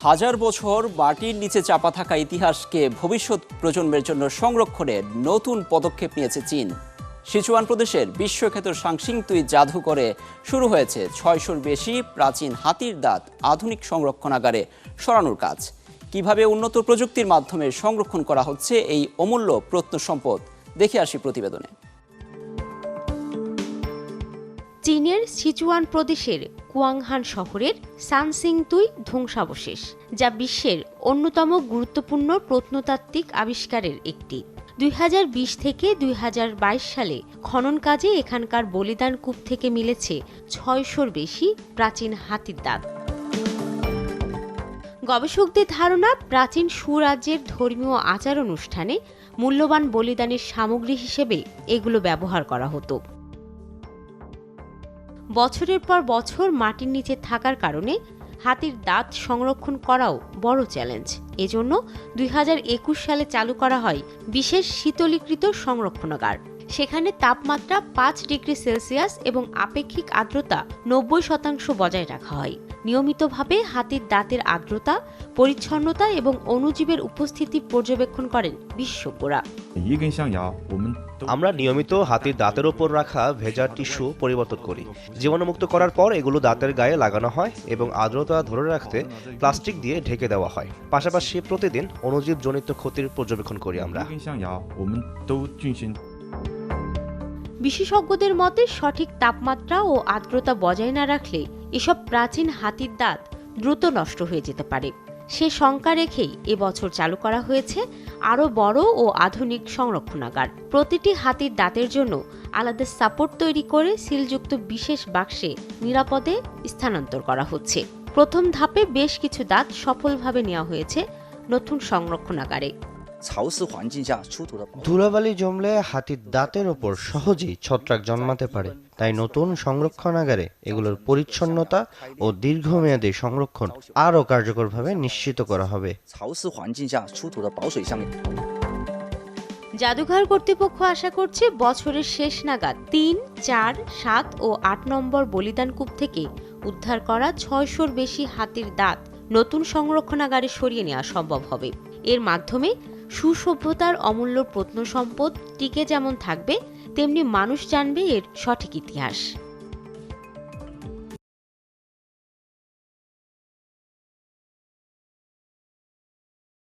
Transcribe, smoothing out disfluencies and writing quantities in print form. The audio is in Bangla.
হাজার বছর মাটির নিচে চাপা থাকা ইতিহাসকে ভবিষ্যৎ প্রজন্মের জন্য সংরক্ষণের নতুন পদক্ষেপ নিয়েছে চীন। সিচুয়ান প্রদেশের বিশ্বখ্যাত সাংসিংতুই জাদুঘরে শুরু হয়েছে ৬০০-র বেশি প্রাচীন হাতির দাঁত আধুনিক সংরক্ষণাগারে সরানোর কাজ। কিভাবে উন্নত প্রযুক্তির মাধ্যমে সংরক্ষণ করা হচ্ছে এই অমূল্য প্রত্নসম্পদ, দেখে আসি প্রতিবেদনে। চীনের সিচুয়ান প্রদেশের কুয়াংহান শহরের সানসিংতুই ধ্বংসাবশেষ, যা বিশ্বের অন্যতম গুরুত্বপূর্ণ প্রত্নতাত্ত্বিক আবিষ্কারের একটি। ২০২০ থেকে ২০২২ সালে খনন কাজে এখানকার বলিদান কূপ থেকে মিলেছে ৬০০-র বেশি প্রাচীন হাতির দাঁত। গবেষকদের ধারণা, প্রাচীন সুরাজ্যের ধর্মীয় আচার অনুষ্ঠানে মূল্যবান বলিদানের সামগ্রী হিসেবে এগুলো ব্যবহার করা হতো। বছরের পর বছর মাটির নিচে থাকার কারণে হাতির দাঁত সংরক্ষণ করাও বড় চ্যালেঞ্জ। এজন্য ২০২১ সালে চালু করা হয় বিশেষ শীতলীকৃত সংরক্ষণাগার। সেখানে তাপমাত্রা ৫ ডিগ্রি সেলসিয়াস এবং আপেক্ষিক আর্দ্রতা ৯০% বজায় রাখা হয়। নিয়মিতভাবে হাতির দাঁতের আর্দ্রতা, পরিচ্ছন্নতা এবং অণুজীবের উপস্থিতি পর্যবেক্ষণ করেন বিশেষজ্ঞরা। আমরা নিয়মিত হাতির দাঁতের ওপর রাখা ভেজা টিস্যু পরিবর্তন করি। জীবাণুমুক্ত করার পর এগুলো দাঁতের গায়ে লাগানো হয় এবং আর্দ্রতা ধরে রাখতে প্লাস্টিক দিয়ে ঢেকে দেওয়া হয়। পাশাপাশি প্রতিদিন অণুজীব জনিত ক্ষতির পর্যবেক্ষণ করি আমরা। বিশেষজ্ঞদের মতে, সঠিক তাপমাত্রা ও আর্দ্রতা বজায় না রাখলে এসব প্রাচীন হাতির দাঁত দ্রুত নষ্ট হয়ে যেতে পারে। সে শঙ্কা রেখেই এবছর চালু করা হয়েছে আরও বড় ও আধুনিক সংরক্ষণাগার। প্রতিটি হাতির দাঁতের জন্য আলাদা সাপোর্ট তৈরি করে সিলযুক্ত বিশেষ বাক্সে নিরাপদে স্থানান্তর করা হচ্ছে। প্রথম ধাপে বেশ কিছু দাঁত সফলভাবে নেওয়া হয়েছে নতুন সংরক্ষণাগারে। ধুলাবালি জমলে হাতির দাঁতের ওপর সহজেই ছত্রাক জন্মাতে পারে, তাই নতুন সংরক্ষণাগারে এগুলোর পরিচ্ছন্নতা ও দীর্ঘমেয়াদী সংরক্ষণ আরও কার্যকরভাবে নিশ্চিত করা হবে। জাদুঘর কর্তৃপক্ষ আশা করছে বছরের শেষ নাগাদ ৩, ৪, ৭ ও ৮ নম্বর বলিদান কূপ থেকে উদ্ধার করা ৬০০-র বেশি হাতির দাঁত নতুন সংরক্ষণাগারে সরিয়ে নেওয়া সম্ভব হবে। এর মাধ্যমে সুসভ্যতার অমূল্য প্রত্নসম্পদ টিকে যেমন থাকবে, তেমনি মানুষ জানবে এর সঠিক ইতিহাস।